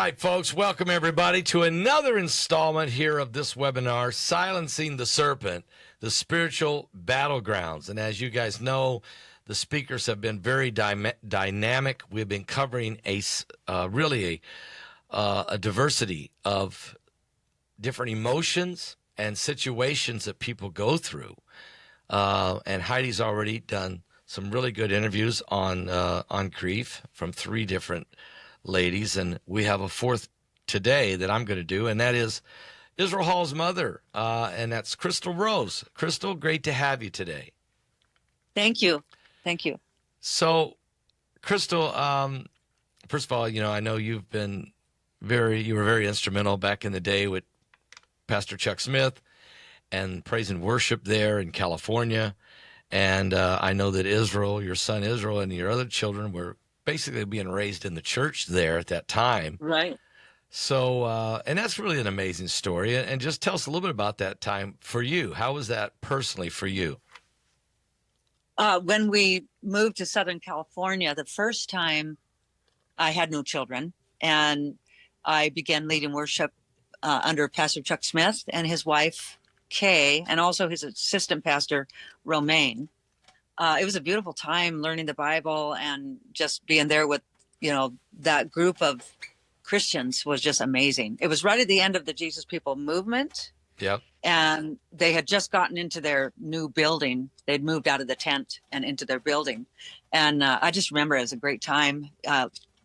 right, folks, welcome everybody to another installment here of this webinar, Silencing the Serpent, the Spiritual Battlegrounds. And as you guys know, the speakers have been very dynamic. We've been covering a diversity of different emotions and situations that people go through. And Heidi's already done some really good interviews on grief from 3 different ladies, and we have a 4th today that I'm going to do, and that is Israel Hall's mother, and that's Crystal Rose. Crystal, great to have you today. Thank you. So, Crystal, first of all, I know you were very instrumental back in the day with Pastor Chuck Smith and praise and worship there in California, and I know that Israel, your son Israel, and your other children were basically being raised in the church there at that time. Right. So, and that's really an amazing story. And just tell us a little bit about that time for you. How was that personally for you? When we moved to Southern California, the first time I had no children, and I began leading worship under Pastor Chuck Smith and his wife, Kay, and also his assistant pastor, Romaine. It was a beautiful time learning the Bible, and just being there with, that group of Christians was just amazing. It was right at the end of the Jesus People movement. Yep. And they had just gotten into their new building. They'd moved out of the tent and into their building. And I just remember it was a great time.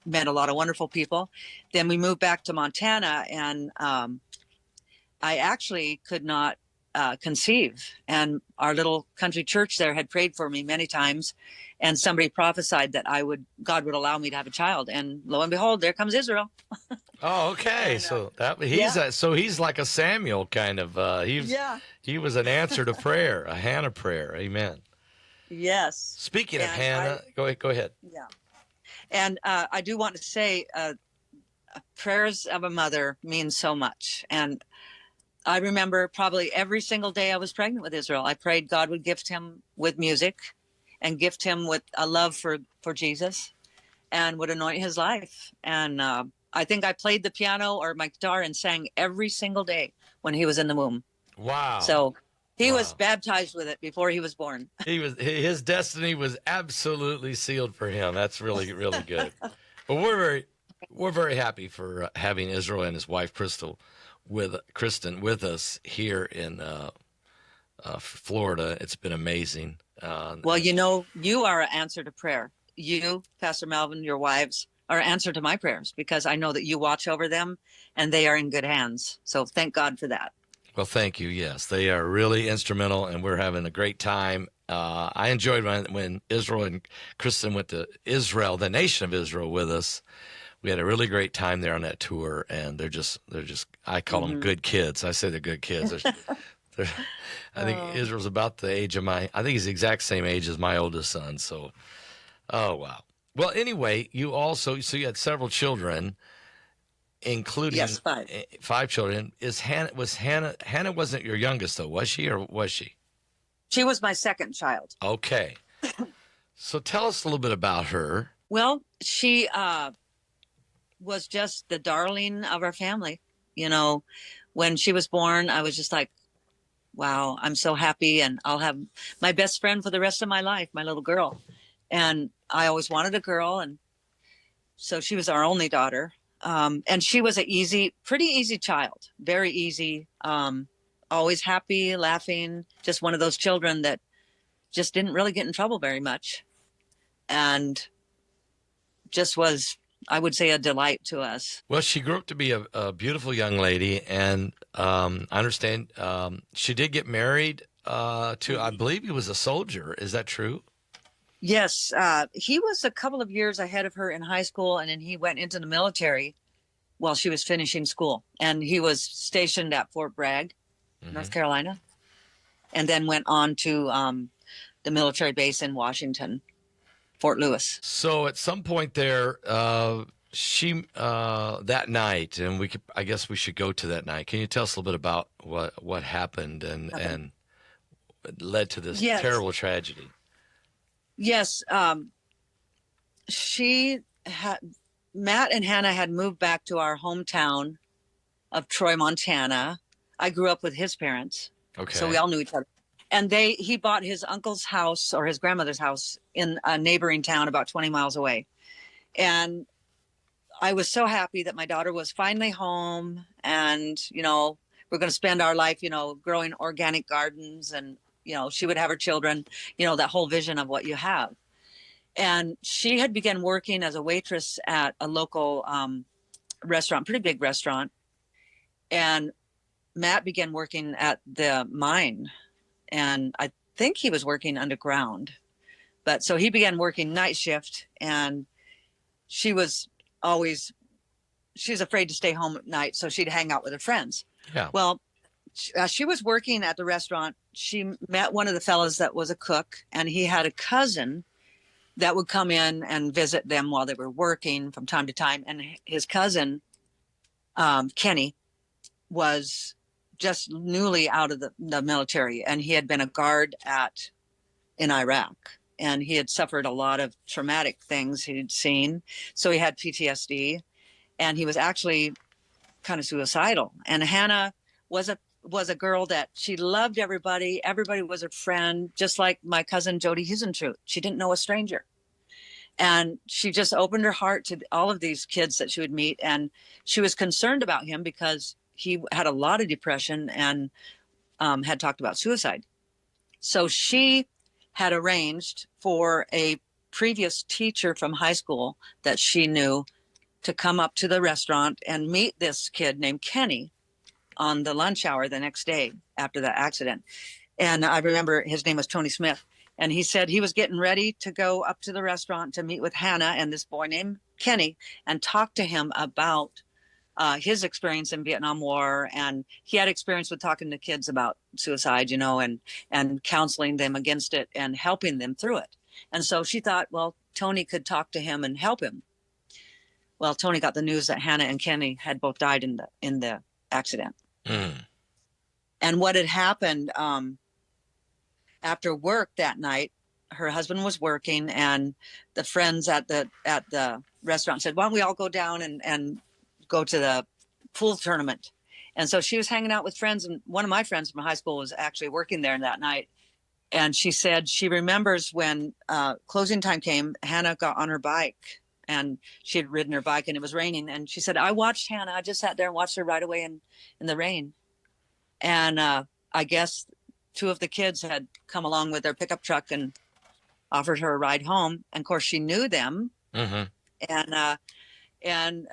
Met a lot of wonderful people. Then we moved back to Montana, and I actually could not conceive, and our little country church there had prayed for me many times, and somebody prophesied that God would allow me to have a child, and lo and behold, there comes Israel. Oh, okay. And, so he's like a Samuel kind of. He was an answer to prayer, a Hannah prayer. Amen. Yes. Speaking of Hannah, go ahead. Yeah. And I do want to say, prayers of a mother mean so much, and I remember probably every single day I was pregnant with Israel, I prayed God would gift him with music and gift him with a love for Jesus, and would anoint his life. And I think I played the piano or my guitar and sang every single day when he was in the womb. Wow. So he was baptized with it before he was born. His destiny was absolutely sealed for him. That's really, really good. But we're very happy for having Israel and his wife Kristen with us here in Florida. It's been amazing. Well, you are an answer to prayer. You, Pastor Melvin, your wives are an answer to my prayers, because I know that you watch over them and they are in good hands. So thank God for that. Well, thank you. Yes, they are really instrumental, and we're having a great time. I enjoyed when Israel and Kristen went to Israel, the nation of Israel, with us. We had a really great time there on that tour, and they're just I call them good kids. I say they're good kids. I think Israel's about the age of I think he's the exact same age as my oldest son. So, oh, wow. Well, anyway, you had several children, including 5 children. Hannah wasn't your youngest though, was she, or was she? She was my second child. Okay. So tell us a little bit about her. Well, she was just the darling of our family. When she was born, I was just like, wow, I'm so happy, and I'll have my best friend for the rest of my life, my little girl. And I always wanted a girl, and so she was our only daughter. And she was pretty easy child, very easy, always happy, laughing, just one of those children that just didn't really get in trouble very much, and just was, I would say, a delight to us. Well, she grew up to be a beautiful young lady, and I understand she did get married to, I believe he was a soldier. Is that true? Yes. He was a couple of years ahead of her in high school, and then he went into the military while she was finishing school. And he was stationed at Fort Bragg, North Carolina, and then went on to the military base in Washington, Fort Lewis. So at some point there, she that night, and I guess we should go to that night. Can you tell us a little bit about what happened and led to this terrible tragedy? Yes, she Matt and Hannah had moved back to our hometown of Troy, Montana. I grew up with his parents, so we Okay. all knew each other. And he bought his uncle's house or his grandmother's house in a neighboring town about 20 miles away. And I was so happy that my daughter was finally home, and we're going to spend our life, growing organic gardens, and she would have her children, that whole vision of what you have. And she had begun working as a waitress at a local restaurant, pretty big restaurant. And Matt began working at the mine, and I think he was working underground. But so he began working night shift, and she was always she's afraid to stay home at night, so she'd hang out with her friends. Yeah. Well, she was working at the restaurant. She met one of the fellas that was a cook, and he had a cousin that would come in and visit them while they were working from time to time. And his cousin, Kenny, was just newly out of the military, and he had been a guard in Iraq, and he had suffered a lot of traumatic things he'd seen. So he had PTSD, and he was actually kind of suicidal. And Hannah was a girl that she loved everybody. Everybody was her friend, just like my cousin Jodi Huisentruit. She didn't know a stranger. And she just opened her heart to all of these kids that she would meet. And she was concerned about him because he had a lot of depression and had talked about suicide. So she had arranged for a previous teacher from high school that she knew to come up to the restaurant and meet this kid named Kenny on the lunch hour the next day after the accident. And I remember his name was Tony Smith. And he said he was getting ready to go up to the restaurant to meet with Hannah and this boy named Kenny and talk to him about his experience in Vietnam War. And he had experience with talking to kids about suicide, and counseling them against it and helping them through it. And so she thought, well, Tony could talk to him and help him. Well, Tony got the news that Hannah and Kenny had both died in the accident. Mm. And what had happened after work that night, her husband was working, and the friends at the restaurant said, "Why don't we all go down and go to the pool tournament?" And so she was hanging out with friends, and one of my friends from high school was actually working there that night. And she said she remembers when closing time came, Hannah got on her bike, and she had ridden her bike and it was raining. And she said, "I watched Hannah. I just sat there and watched her ride away in the rain." And I guess two of the kids had come along with their pickup truck and offered her a ride home. And of course, she knew them. Mm-hmm. And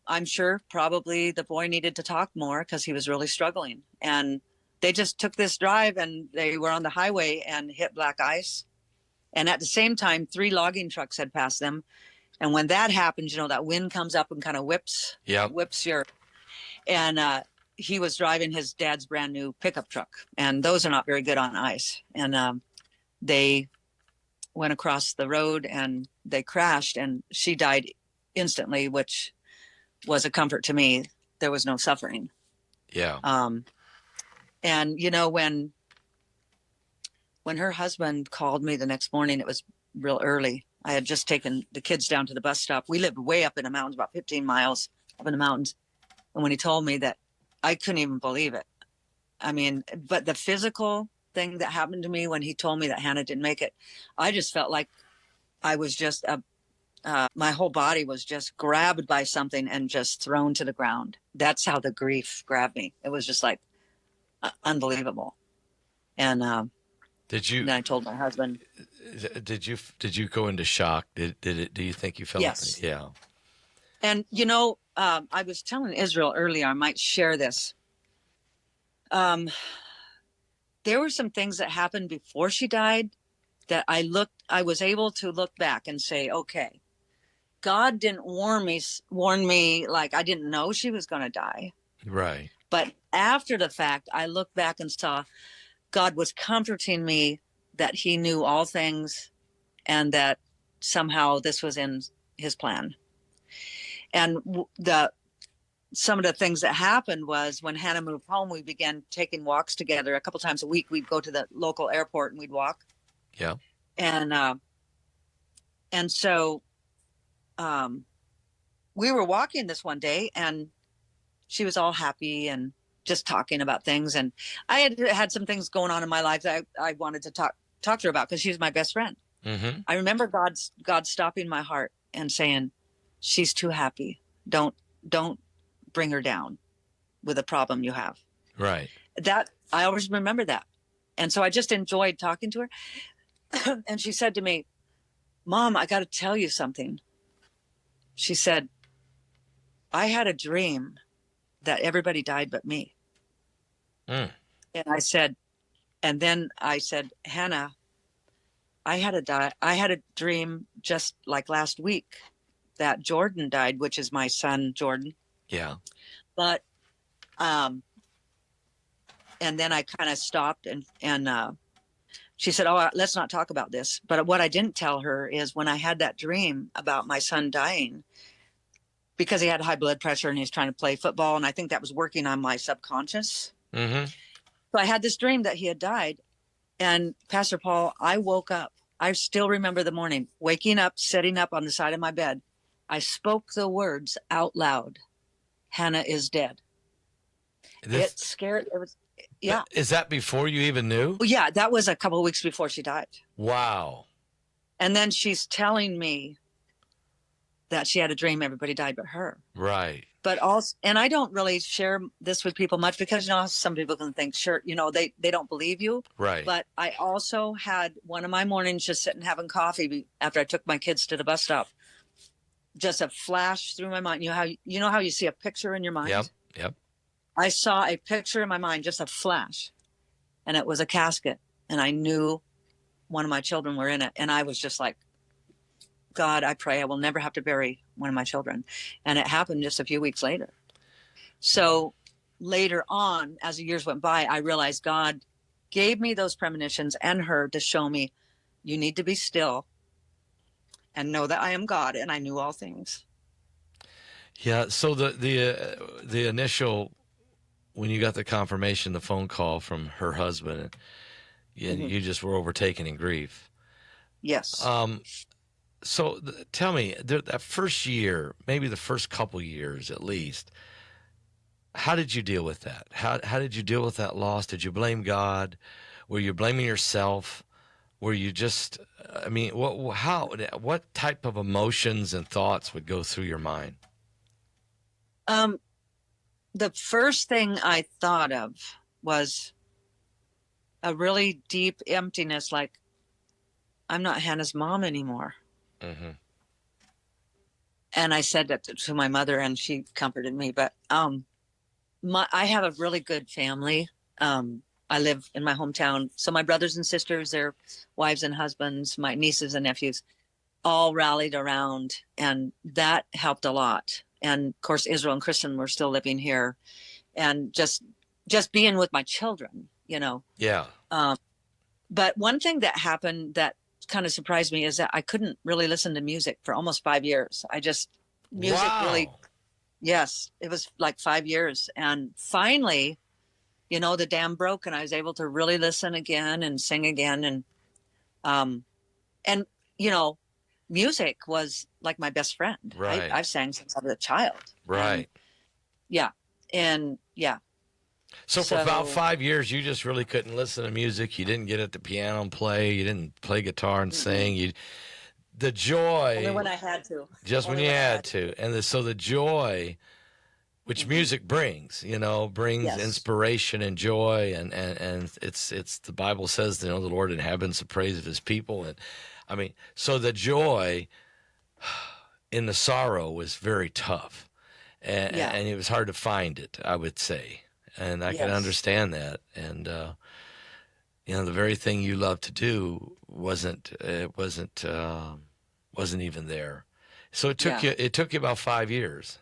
I'm sure probably the boy needed to talk more because he was really struggling. And they just took this drive, and they were on the highway and hit black ice. And at the same time, 3 logging trucks had passed them. And when that happens, that wind comes up and kind of whips your, and he was driving his dad's brand new pickup truck, and those are not very good on ice. And they went across the road and they crashed, and she died instantly, which was a comfort to me. There was no suffering. Yeah. And when her husband called me the next morning, it was real early. I had just taken the kids down to the bus stop. We lived way up in the mountains, about 15 miles up in the mountains. And when he told me that, I couldn't even believe it. I mean, but the physical thing that happened to me when he told me that Hannah didn't make it, I just felt like I was just, my whole body was just grabbed by something and just thrown to the ground. That's how the grief grabbed me. It was just like unbelievable. And then I told my husband. Did you go into shock? Do you think you felt? Yes. Yeah. And I was telling Israel earlier, I might share this. There were some things that happened before she died that I was able to look back and say, okay, God didn't warn me like I didn't know she was going to die. Right. But after the fact, I looked back and saw God was comforting me that he knew all things and that somehow this was in his plan. And some of the things that happened was when Hannah moved home, we began taking walks together a couple times a week. We'd go to the local airport and we'd walk. Yeah. And so we were walking this one day, and she was all happy and just talking about things. And I had some things going on in my life that I wanted to talk to her about, because she was my best friend. Mm-hmm. I remember God stopping my heart and saying, she's too happy. Don't bring her down with a problem you have. Right. That I always remember that. And so I just enjoyed talking to her. And she said to me, Mom, I got to tell you something. She said, I had a dream that everybody died but me. Mm. And then I said, Hannah, I had a dream just like last week that Jordan died, which is my son, Jordan. Yeah. But, and then I kind of stopped, and she said, oh, let's not talk about this. But what I didn't tell her is, when I had that dream about my son dying, because he had high blood pressure and he was trying to play football, and I think that was working on my subconscious. Mm-hmm. So I had this dream that he had died. And Pastor Paul, I woke up. I still remember the morning, waking up, sitting up on the side of my bed. I spoke the words out loud. Hannah is dead. It scared. It was, yeah. Is that before you even knew? Yeah, that was a couple of weeks before she died. Wow. And then she's telling me that she had a dream everybody died but her. Right. But also, and I don't really share this with people much, because, some people can think, sure, they don't believe you. Right. But I also had one of my mornings just sitting having coffee after I took my kids to the bus stop. Just a flash through my mind. You know how you see a picture in your mind? Yep. I saw a picture in my mind, just a flash, and it was a casket, and I knew one of my children were in it. And I was just like, God, I pray I will never have to bury one of my children. And it happened just a few weeks later. So later on, as the years went by, I realized God gave me those premonitions and her to show me, you need to be still and know that I am God and I knew all things. Yeah. So the initial, when you got the confirmation, the phone call from her husband, you just were overtaken in grief. Yes. So tell me, that first year, maybe the first couple years at least, how did you deal with that? How did you deal with that loss? Did you blame God? Were you blaming yourself? Were you just, what type of emotions and thoughts would go through your mind? The first thing I thought of was a really deep emptiness, like, I'm not Hannah's mom anymore. Mm-hmm. And I said that to my mother, and she comforted me. But I have a really good family. I live in my hometown. So my brothers and sisters, their wives and husbands, my nieces and nephews, all rallied around, and that helped a lot. And of course, Israel and Kristen were still living here, and just being with my children, Yeah. But one thing that happened that kind of surprised me is that I couldn't really listen to music for almost 5 years. Music really, yes, it was like 5 years. And finally, the dam broke, and I was able to really listen again and sing again. And music was like my best friend. Right. I've sang since I was a child. Right. And yeah. So for about 5 years, you just really couldn't listen to music. You didn't get at the piano and play. You didn't play guitar and sing. The joy. Only when I had to. Just when you had to. And so the joy, which music brings, brings Yes. inspiration and joy. And it's the Bible says, the Lord inhabits the praise of his people. And so the joy in the sorrow was very tough. And it was hard to find it, I would say. And I can understand that. And, the very thing you love to do wasn't even there. So it took you about 5 years.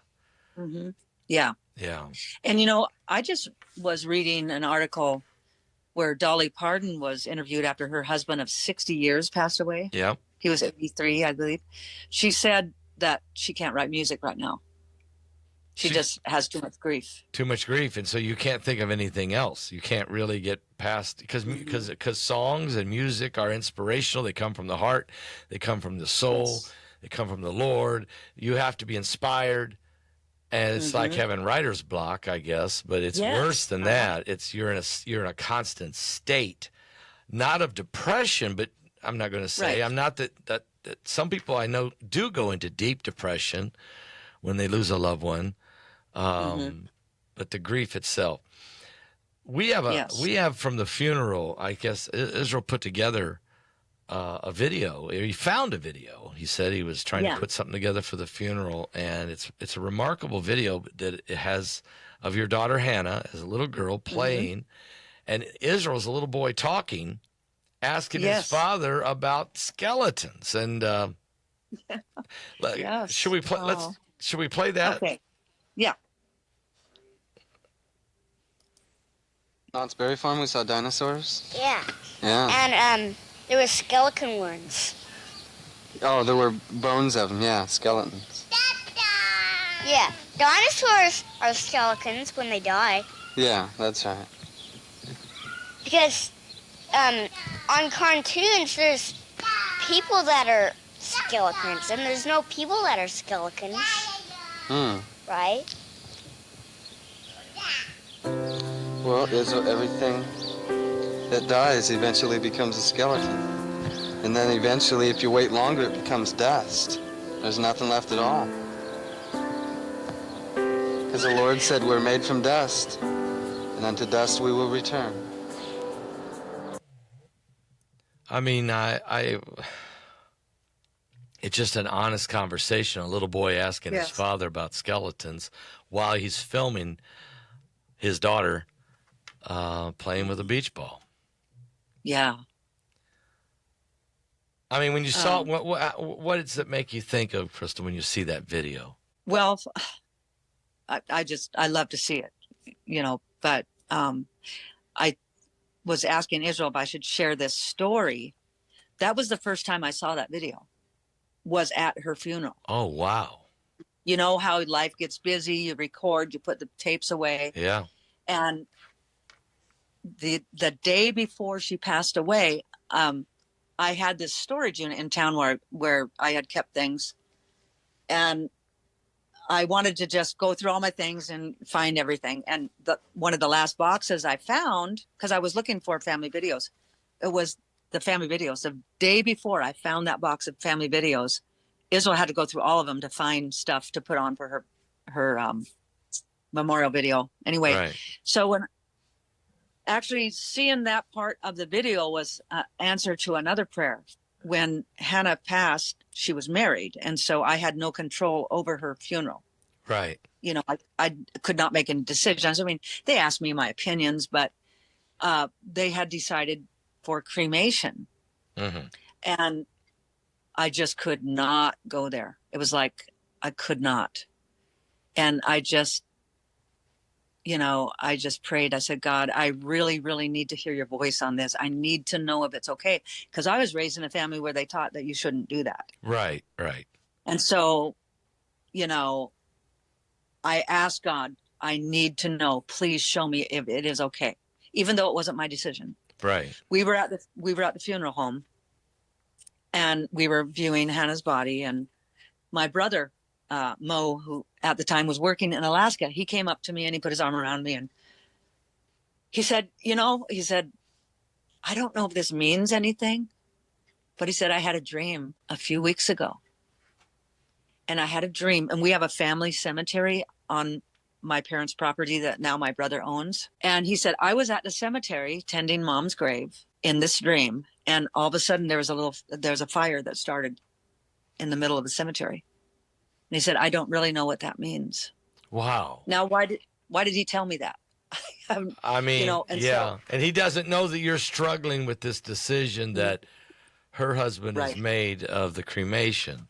Mm-hmm. Yeah. Yeah. And, I just was reading an article where Dolly Parton was interviewed after her husband of 60 years passed away. Yeah. He was 83, I believe. She said that she can't write music right now. She just has too much grief. Too much grief, and so you can't think of anything else. You can't really get past, because songs and music are inspirational. They come from the heart. They come from the soul. Yes. They come from the Lord. You have to be inspired. And it's like having writer's block, I guess, but it's worse Yes. than that. It's you're in a constant state, not of depression, but I'm not going to say Right. I'm not that some people I know do go into deep depression when they lose a loved one, but the grief itself. Yes. We have from the funeral. I guess Israel put together a video. He found a video. He said he was trying to Yeah. put something together for the funeral, and it's a remarkable video that it has of your daughter Hannah as a little girl playing, and Israel's a little boy talking, asking his Yes. father about skeletons. And Yes. should we play? Oh. Should we play that? Okay. Yeah. Knott's Berry Farm, we saw dinosaurs. Yeah. Yeah. And there were skeleton ones. Oh, there were bones of them. Yeah, skeletons. Yeah. Dinosaurs are skeletons when they die. Yeah, that's right. Because on cartoons, there's people that are skeletons, and there's no people that are skeletons, right? Well, everything that dies eventually becomes a skeleton. And then eventually, if you wait longer, it becomes dust. There's nothing left at all. Because the Lord said we're made from dust, and unto dust we will return. I mean, it's just an honest conversation. A little boy asking his father about skeletons while he's filming his daughter playing with a beach ball. Yeah. I mean, when you saw what does it make you think of, Crystal, when you see that video? Well, I love to see it, but I was asking Israel if I should share this story. That was the first time I saw that video, was at her funeral. Oh, wow. You know how life gets busy, you record, you put the tapes away. Yeah. And the day before she passed away, I had this storage unit in town where I had kept things. And I wanted to just go through all my things and find everything. And one of the last boxes I found, because I was looking for family videos, it was the family videos. The day before I found that box of family videos, Israel had to go through all of them to find stuff to put on for her memorial video. Anyway, Right. So when actually seeing that part of the video was an answer to another prayer. When Hannah passed, she was married, and so I had no control over her funeral. Right. I could not make any decisions. I mean, they asked me my opinions, but they had decided for cremation, and I just could not go there. It was like I could not, and I just prayed. I said, God, I really, really need to hear your voice on this. I need to know if it's okay. Because I was raised in a family where they taught that you shouldn't do that. Right. Right. And so, I asked God, I need to know, please show me if it is okay. Even though it wasn't my decision. Right. We were at the funeral home, and we were viewing Hannah's body, and my brother, Mo, who at the time was working in Alaska, he came up to me and he put his arm around me and he said, I don't know if this means anything, but he said, I had a dream a few weeks ago. And I had a dream, and we have a family cemetery on my parents' property that now my brother owns. And he said, I was at the cemetery tending Mom's grave in this dream. And all of a sudden there was a fire that started in the middle of the cemetery. And he said, I don't really know what that means. Wow. Now, why did he tell me that? I mean, So, and he doesn't know that you're struggling with this decision that her husband has made of the cremation.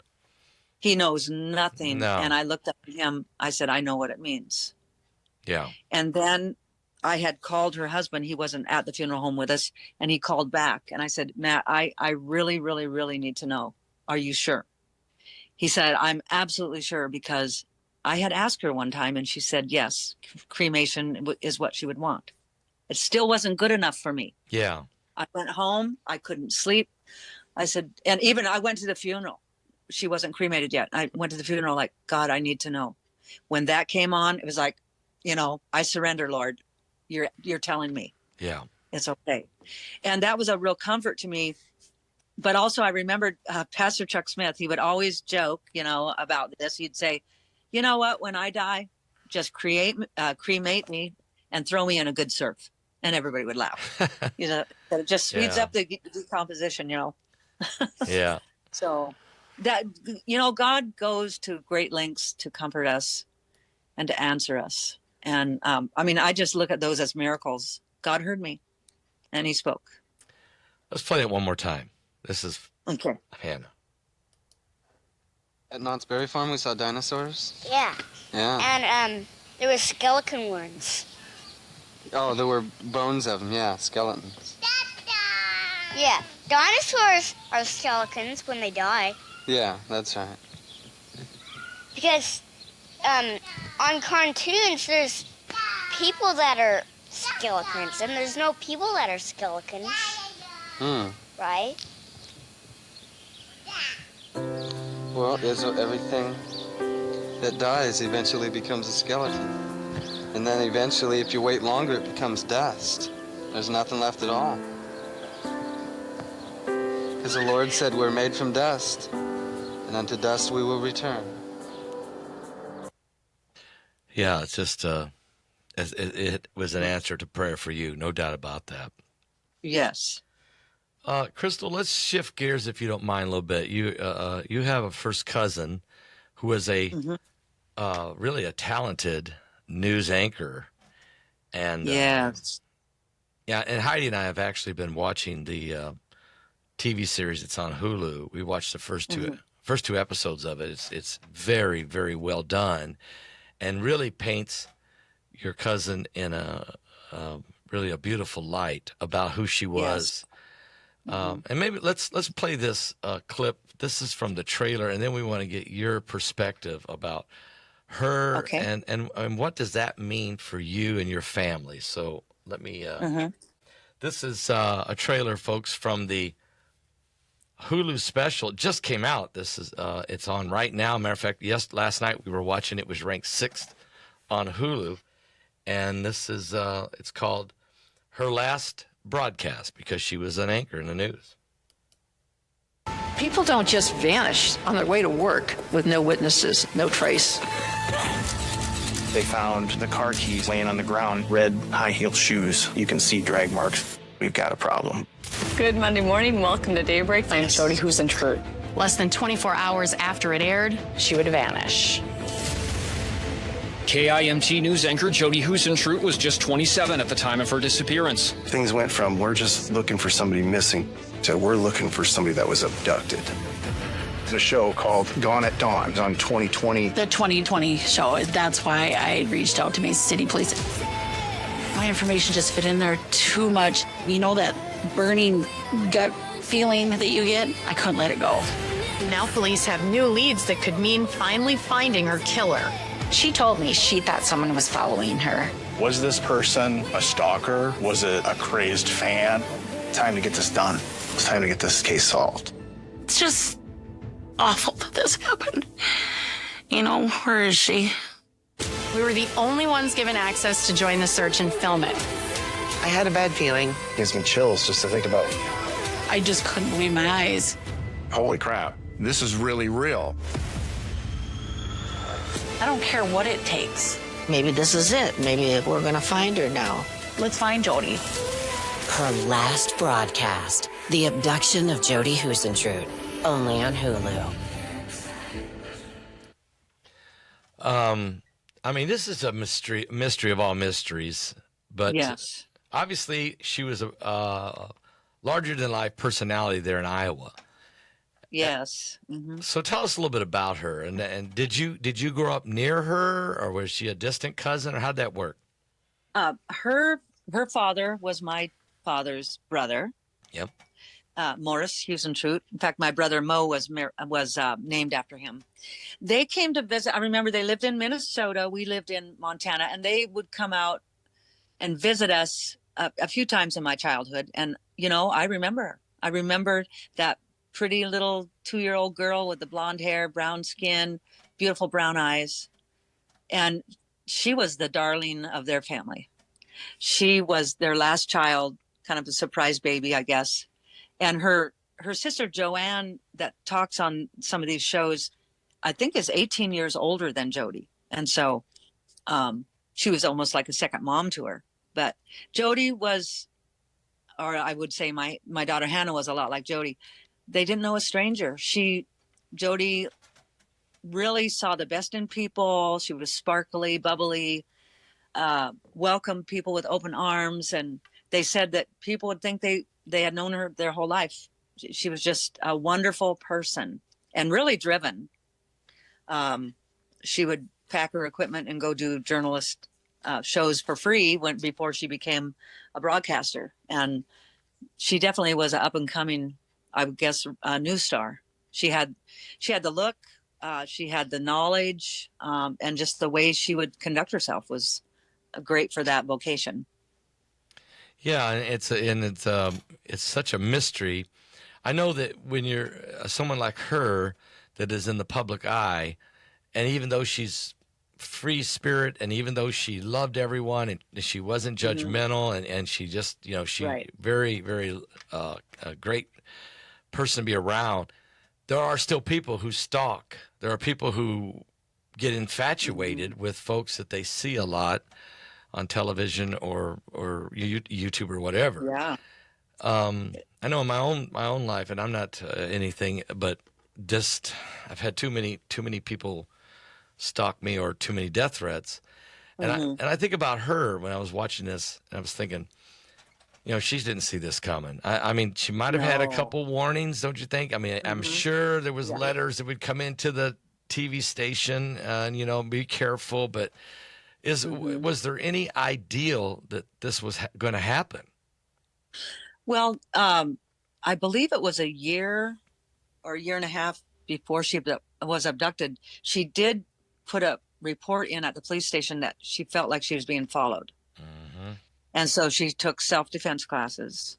He knows nothing. No. And I looked up at him. I said, I know what it means. Yeah. And then I had called her husband. He wasn't at the funeral home with us. And he called back. And I said, Matt, I really, really, really need to know. Are you sure? He said, I'm absolutely sure, because I had asked her one time and she said, yes, cremation is what she would want. It still wasn't good enough for me. Yeah. I went home. I couldn't sleep. I said, and even I went to the funeral. she wasn't cremated yet. I went to the funeral like, God, I need to know. When that came on, it was like, I surrender, Lord. You're telling me Yeah. it's okay. And that was a real comfort to me. But also I remembered Pastor Chuck Smith, he would always joke, about this. He'd say, you know what, when I die, just cremate me and throw me in a good surf. And everybody would laugh. That it just speeds Yeah. up the decomposition, Yeah. So that, God goes to great lengths to comfort us and to answer us. And I just look at those as miracles. God heard me and he spoke. Let's play it one more time. This is Okay. Hannah. At Knott's Berry Farm, we saw dinosaurs. Yeah. Yeah. And there were skeleton ones. Oh, there were bones of them. Yeah, skeletons. Yeah. Dinosaurs are skeletons when they die. Yeah, that's right. Because on cartoons, there's people that are skeletons, and there's no people that are skeletons, right? Well, everything that dies eventually becomes a skeleton. And then eventually, if you wait longer, it becomes dust. There's nothing left at all. Because the Lord said we're made from dust, and unto dust we will return. Yeah, it's just it was an answer to prayer for you, no doubt about that. Yes. Crystal, let's shift gears if you don't mind a little bit. You have a first cousin who is a really a talented news anchor, and Yes. and Heidi and I have actually been watching the TV series. It's on Hulu. We watched the first two episodes of it. It's very, very well done, and really paints your cousin in a really a beautiful light about who she was. Yes. And maybe let's play this clip. This is from the trailer, and then we want to get your perspective about her. Okay. And what does that mean for you and your family. So let me this is a trailer, folks, from the Hulu special. It just came out. This is it's on right now. Matter of fact, last night we were watching. It was ranked 6th on Hulu, and this is it's called Her Last Broadcast, because she was an anchor in the news. People don't just vanish on their way to work with no witnesses, no trace. They found the car keys laying on the ground, red high-heel shoes. You can see drag marks. We've got a problem. Good Monday morning. Welcome to Daybreak. I'm Jodi Huisentruit. Less than 24 hours after it aired, she would vanish. KIMT news anchor Jodi Huisentruit was just 27 at the time of her disappearance. Things went from we're just looking for somebody missing to we're looking for somebody that was abducted. There's a show called Gone at Dawn. It's on 2020. The 2020 show, that's why I reached out to Mason City Police. My information just fit in there too much. You know that burning gut feeling that you get? I couldn't let it go. Now police have new leads that could mean finally finding her killer. She told me she thought someone was following her. Was this person a stalker? Was it a crazed fan? Time to get this done. It's time to get this case solved. It's just awful that this happened. Where is she? We were the only ones given access to join the search and film it. I had a bad feeling. It gives me chills just to think about it. I just couldn't believe my eyes. Holy crap. This is really real. I don't care what it takes. Maybe this is it. Maybe we're gonna find her now. Let's find Jodi. Her Last Broadcast. The Abduction of Jodi Huisentruit. Only on Hulu. This is a mystery of all mysteries. But yes, obviously she was a larger-than-life personality there in Iowa. Yes. Mm-hmm. So tell us a little bit about her. And did you grow up near her, or was she a distant cousin, or how'd that work? Her father was my father's brother. Yep. Morris Huisentruit. In fact, my brother Mo was named after him. They came to visit. I remember they lived in Minnesota. We lived in Montana, and they would come out and visit us a few times in my childhood. And I remember her. I remember that pretty little 2-year-old girl with the blonde hair, brown skin, beautiful brown eyes. And she was the darling of their family. She was their last child, kind of a surprise baby, I guess. And her sister Joanne, that talks on some of these shows, I think is 18 years older than Jodi. And so she was almost like a second mom to her. But Jodi was, or I would say my daughter Hannah was a lot like Jodi. They didn't know a stranger. Jodi really saw the best in people. She was sparkly, bubbly, welcomed people with open arms. And they said that people would think they had known her their whole life. She was just a wonderful person and really driven. She would pack her equipment and go do journalist shows for free before she became a broadcaster. And she definitely was an up and coming, I would guess, news star. She had the look, she had the knowledge, and just the way she would conduct herself was great for that vocation. Yeah, and it's such a mystery. I know that when you're someone like her that is in the public eye, and even though she's free spirit, and even though she loved everyone, and she wasn't judgmental, and she just, she very, very a great person to be around, there are still people who stalk. There are people who get infatuated with folks that they see a lot on television or YouTube or whatever. Yeah. I know in my own life, and I'm not anything, but just I've had too many people stalk me or too many death threats, and I think about her when I was watching this, and I was thinking, she didn't see this coming. I mean, she might have had a couple warnings, don't you think? I mean, I'm sure there was letters that would come into the TV station, and be careful. But was there any ideal that this was going to happen? Well, I believe it was a year or a year and a half before she was abducted. She did put a report in at the police station that she felt like she was being followed. And so she took self-defense classes.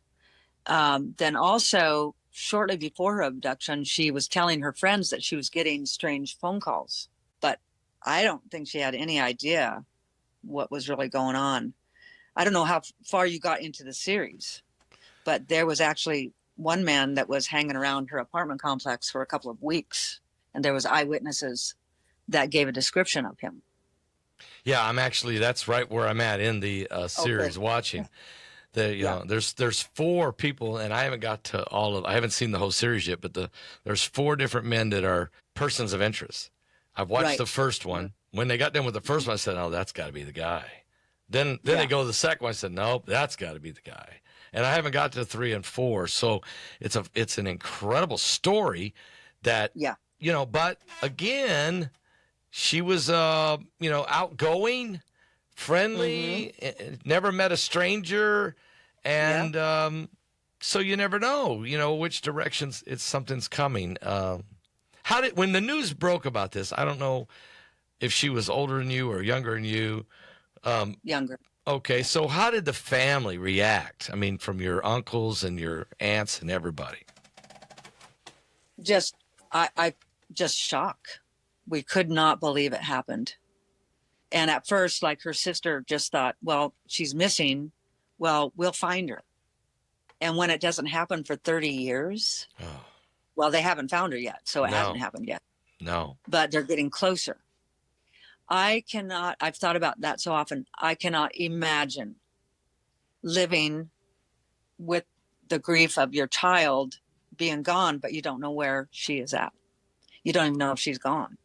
Then also, shortly before her abduction, she was telling her friends that she was getting strange phone calls. But I don't think she had any idea what was really going on. I don't know how far you got into the series, but there was actually one man that was hanging around her apartment complex for a couple of weeks, and there was eyewitnesses that gave a description of him. Yeah, that's right where I'm at in the series watching. There's 4 people, and I haven't got to I haven't seen the whole series yet, but there's 4 different men that are persons of interest. I've watched the first one. When they got done with the first one, I said, "Oh, that's got to be the guy." Then they go to the second one. I said, "Nope, that's got to be the guy." And I haven't got to 3 and 4, so it's an incredible story. That but again, she was outgoing, friendly, never met a stranger, and so you never know which directions something's coming. When the news broke about this, I don't know if she was older than you or younger than you. Younger. Okay, so how did the family react? I mean, from your uncles and your aunts and everybody. Just shock. We could not believe it happened. And at first, like, her sister just thought, well, she's missing. Well, we'll find her. And when it doesn't happen for 30 years, well, they haven't found her yet. So it hasn't happened yet. No. But they're getting closer. I've thought about that so often. I cannot imagine living with the grief of your child being gone, but you don't know where she is at. You don't even know if she's gone.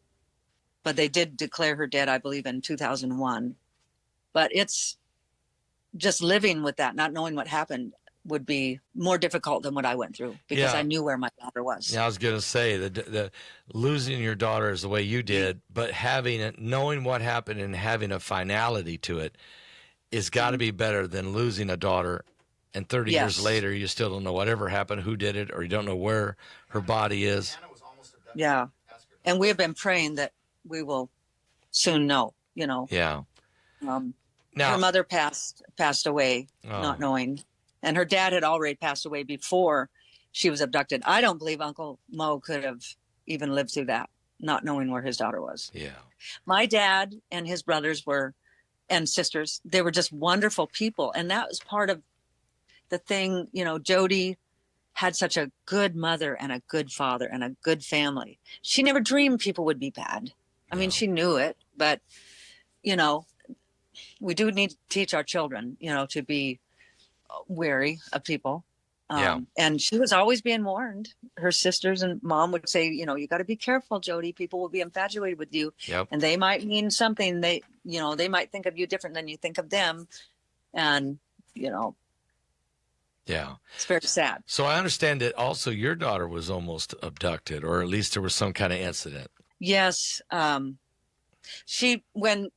But they did declare her dead, I believe, in 2001. But it's just living with that, not knowing what happened, would be more difficult than what I went through, because I knew where my daughter was. Yeah, I was going to say the losing your daughter is the way you did, but knowing what happened and having a finality to it is got to be better than losing a daughter. And 30 years later, you still don't know whatever happened, who did it, or you don't know where her body is. Yeah. And we have been praying that we will soon know, Yeah. Now, her mother passed away, not knowing. And her dad had already passed away before she was abducted. I don't believe Uncle Mo could have even lived through that, not knowing where his daughter was. Yeah. My dad and his brothers and sisters, they were just wonderful people. And that was part of the thing, Jodi had such a good mother and a good father and a good family. She never dreamed people would be bad. I mean, she knew it, but, we do need to teach our children, to be wary of people. And she was always being warned. Her sisters and mom would say, you got to be careful, Jodi. People will be infatuated with you. Yep. And they might mean something. They might think of you different than you think of them. And, Yeah. it's very sad. So I understand that also your daughter was almost abducted, or at least there was some kind of incident. Yes. She, when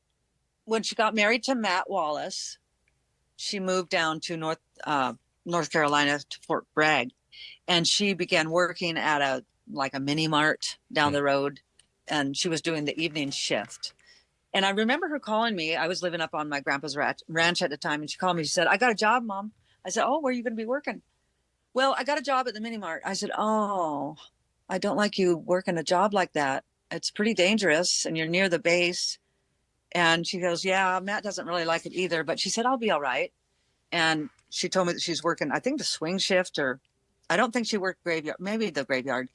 she got married to Matt Wallace, she moved down to North Carolina to Fort Bragg, and she began working at a mini mart down the road, and she was doing the evening shift. And I remember her calling me. I was living up on my grandpa's ranch at the time, and she called me. She said, "I got a job, Mom." I said, "Oh, where are you going to be working?" "Well, I got a job at the mini mart." I said, "Oh, I don't like you working a job like that. It's pretty dangerous, and you're near the base." And she goes, "Yeah, Matt doesn't really like it either." But she said, "I'll be all right." And she told me that she's working, I think, the swing shift, or I don't think she worked graveyard, maybe the graveyard.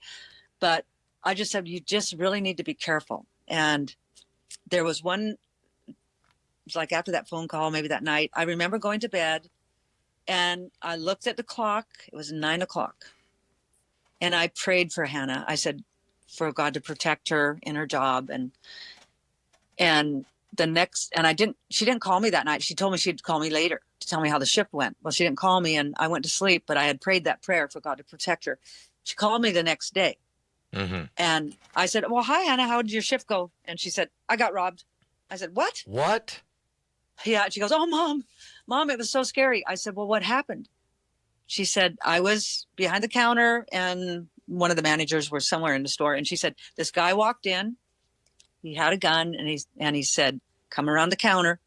But I just said, you just really need to be careful. And there was one, like after that phone call, maybe that night, I remember going to bed and I looked at the clock. It was 9:00. And I prayed for Hannah. I said, for God to protect her in her job. And she didn't call me that night. She told me she'd call me later to tell me how the shift went. Well, she didn't call me, and I went to sleep, but I had prayed that prayer for God to protect her. She called me the next day. Mm-hmm. And I said, "Well, hi, Hannah, how did your shift go?" And she said, "I got robbed." I said, "What?" What? Yeah. She goes, "Oh, Mom, it was so scary." I said, "Well, what happened?" She said, "I was behind the counter and one of the managers were somewhere in the store." And she said, "This guy walked in. He had a gun and he said, 'Come around the counter.'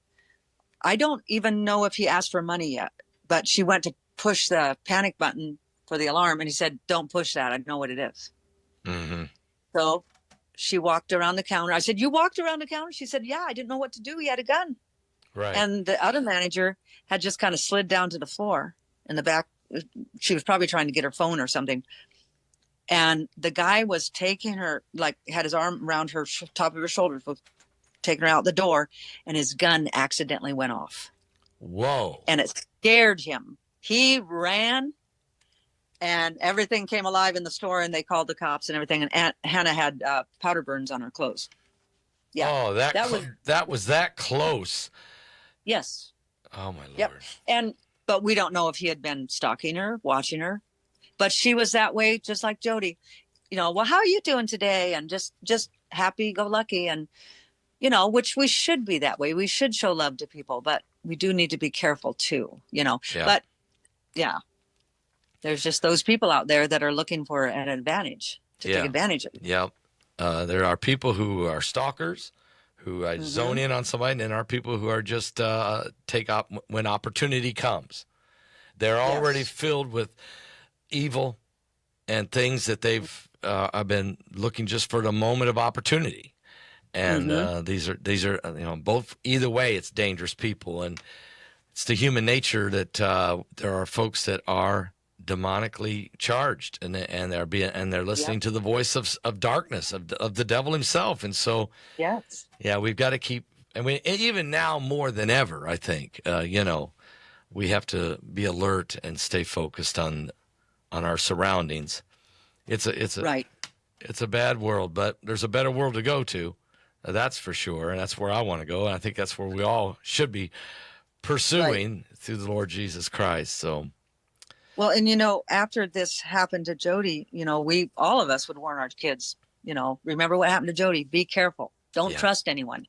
I don't even know if he asked for money yet, but she went to push the panic button for the alarm. And he said, 'Don't push that. I know what it is.'" Mm-hmm. So she walked around the counter. I said, "You walked around the counter?" She said, "Yeah, I didn't know what to do. He had a gun." Right. And the other manager had just kind of slid down to the floor in the back. She was probably trying to get her phone or something. And the guy was taking her, had his arm around her top of her shoulders, was taking her out the door, and his gun accidentally went off. Whoa. And it scared him. He ran, and everything came alive in the store, and they called the cops and everything. And Aunt Hannah had powder burns on her clothes. Yeah. Oh, that was that close. Yes. Oh, my Lord. Yep. But we don't know if he had been stalking her, watching her. But she was that way, just like Jodi. "Well, how are you doing today?" And just happy-go-lucky. And, which we should be that way. We should show love to people, but we do need to be careful too, Yeah. But, yeah, there's just those people out there that are looking for an advantage, to take advantage of it. Yep. There are people who are stalkers, who zone in on somebody, and then there are people who are just take up when opportunity comes. They're already filled with evil and things that they've been looking just for the moment of opportunity. And these are both, either way, it's dangerous people. And it's the human nature that there are folks that are demonically charged, and they're listening to the voice of darkness, of the devil himself. And so, yes, we've got to keep, even now more than ever, I think, we have to be alert and stay focused on our surroundings. It's a bad world, but there's a better world to go to. That's for sure. And that's where I want to go. And I think that's where we all should be pursuing through the Lord Jesus Christ. So, well, and after this happened to Jodi, all of us would warn our kids, remember what happened to Jodi, be careful. Don't trust anyone,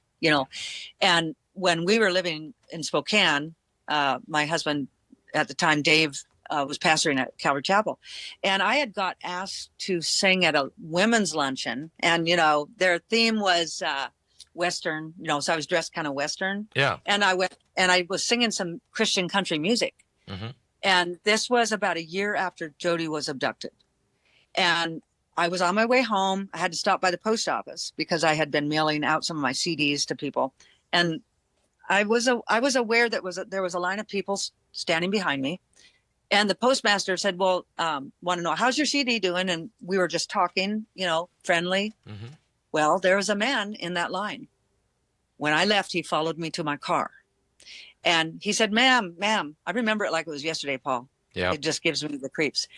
And when we were living in Spokane, my husband at the time, Dave, was pastoring at Calvary Chapel, and I had got asked to sing at a women's luncheon, and their theme was Western, so I was dressed kind of Western. Yeah. And I went and I was singing some Christian country music, And this was about a year after Jodi was abducted. And I was on my way home. I had to stop by the post office because I had been mailing out some of my CDs to people. And I was aware that there was a line of people standing behind me. And the postmaster said, well, want to know, how's your CD doing? And we were just talking, friendly. Mm-hmm. Well, there was a man in that line. When I left, he followed me to my car. And he said, ma'am, I remember it like it was yesterday, Paul. Yeah. It just gives me the creeps.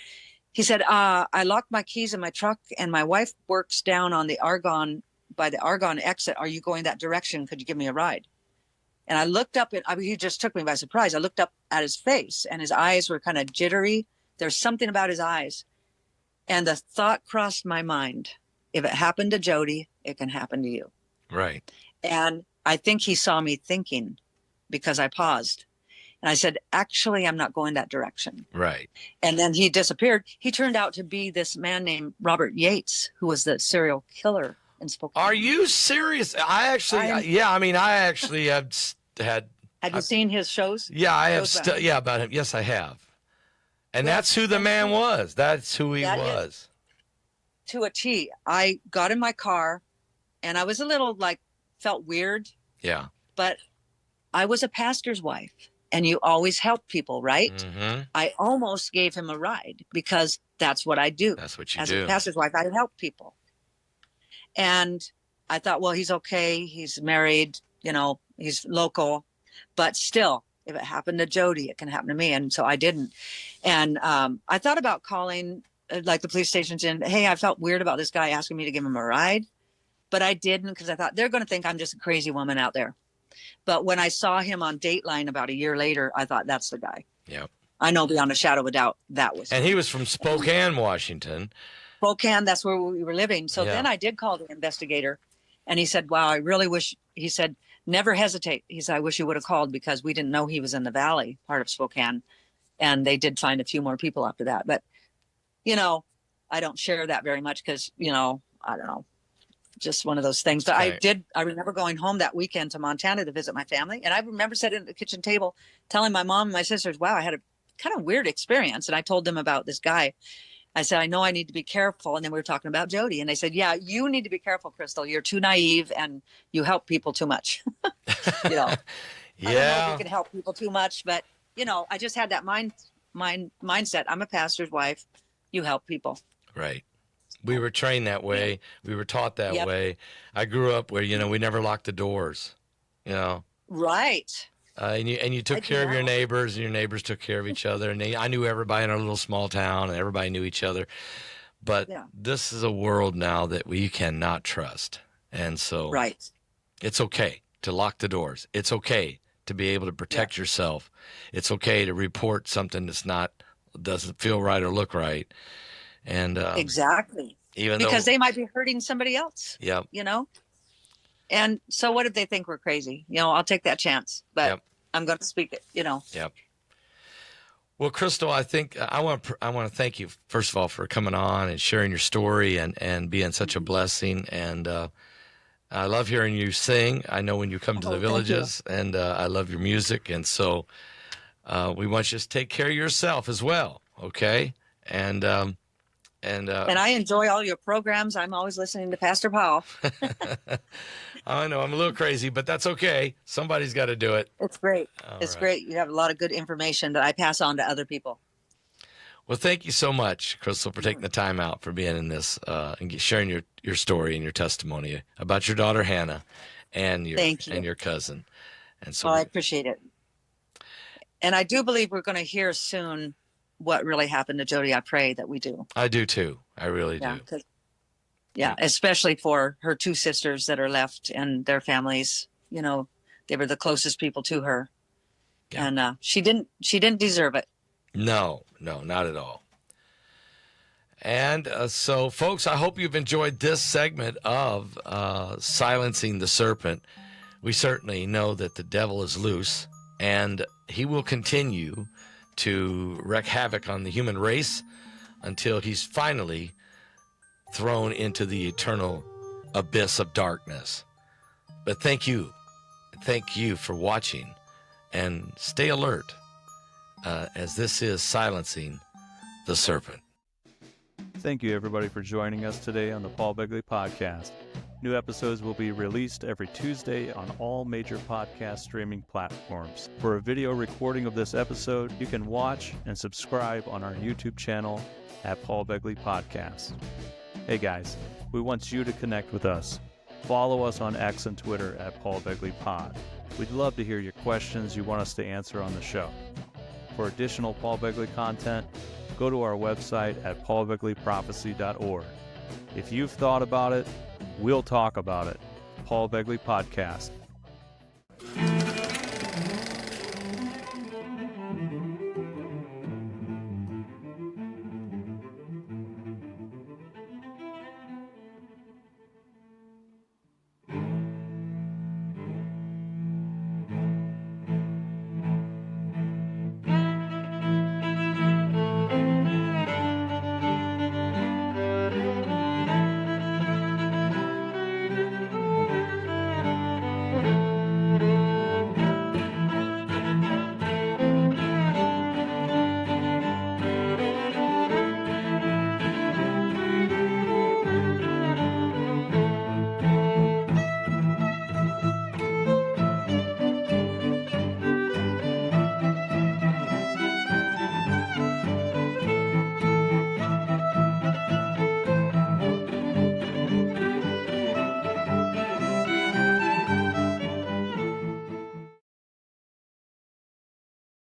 He said, I locked my keys in my truck and my wife works down on by the Argonne exit. Are you going that direction? Could you give me a ride? And I looked up he just took me by surprise. I looked up at his face and his eyes were kind of jittery. There's something about his eyes. And the thought crossed my mind. If it happened to Jodi, it can happen to you. Right. And I think he saw me thinking because I paused. And I said, actually, I'm not going that direction. Right. And then he disappeared. He turned out to be this man named Robert Yates, who was the serial killer in Spokane. Are you serious? I actually have had. Have you seen his shows? Yeah, I have. About him. Yes, I have. And that's who the man was. That's who he was. To a T. I got in my car and I was a little felt weird. Yeah. But I was a pastor's wife. And you always help people, right? Mm-hmm. I almost gave him a ride because that's what I do. That's what you do. As do. a pastor's wife, I help people. And I thought, well, he's okay. He's married, he's local. But still, if it happened to Jodi, it can happen to me. And so I didn't. And I thought about calling the police stations and, hey, I felt weird about this guy asking me to give him a ride. But I didn't because I thought they're going to think I'm just a crazy woman out there. But when I saw him on Dateline about a year later, I thought that's the guy. Yep. I know beyond a shadow of a doubt that was And him. he was from Spokane, Washington. Spokane, that's where we were living. So then I did call the investigator and he said, wow, I really wish, he said, never hesitate. He said, I wish you would have called because we didn't know he was in the valley part of Spokane. And they did find a few more people after that. But, I don't share that very much because, I don't know. Just one of those things. But right. I remember going home that weekend to Montana to visit my family. And I remember sitting at the kitchen table telling my mom and my sisters, wow, I had a kind of weird experience. And I told them about this guy. I said, I know I need to be careful. And then we were talking about Jodi. And they said, yeah, you need to be careful, Crystal. You're too naive and you help people too much. I don't know if you can help people too much. But, I just had that mindset. I'm a pastor's wife. You help people. Right. We were trained that way. We were taught that way. I grew up where, we never locked the doors, Right. And you took care of your neighbors, and your neighbors took care of each other. And I knew everybody in our little small town, and everybody knew each other. But this is a world now that we cannot trust. And so it's okay to lock the doors. It's okay to be able to protect yourself. It's okay to report something doesn't feel right or look right. And exactly. Because they might be hurting somebody else. Yep. And so what if they think we're crazy? I'll take that chance, but I'm going to speak it, Yep. Well, Crystal, I think I want to thank you first of all for coming on and sharing your story and being such a blessing. And I love hearing you sing. I know when you come to the villages, and I love your music. And so we want you to take care of yourself as well. Okay. And I enjoy all your programs. I'm always listening to Pastor Paul. I know I'm a little crazy, but that's okay. Somebody's got to do it. It's great. It's great. You have a lot of good information that I pass on to other people. Well, thank you so much, Crystal, for taking the time out for being in this and sharing your story and your testimony about your daughter Hannah and your cousin. And so I appreciate it. And I do believe we're going to hear soon what really happened to Jodi. I pray that we do. I do too. I really do. Especially for her two sisters that are left and their families. They were the closest people to her, and she didn't deserve it. No, not at all. And so, folks, I hope you've enjoyed this segment of Silencing the Serpent. We certainly know that the devil is loose, and he will continue to wreak havoc on the human race until he's finally thrown into the eternal abyss of darkness. But thank you for watching, and stay alert. as this is Silencing the Serpent. Thank you, everybody, for joining us today on the Paul Begley Podcast. New episodes will be released every Tuesday on all major podcast streaming platforms. For a video recording of this episode, you can watch and subscribe on our YouTube channel at Paul Begley Podcast. Hey guys, we want you to connect with us. Follow us on X and Twitter at Paul Begley Pod. We'd love to hear your questions you want us to answer on the show. For additional Paul Begley content, go to our website at paulbegleyprophecy.org. If you've thought about it, we'll talk about it. Paul Begley Podcast.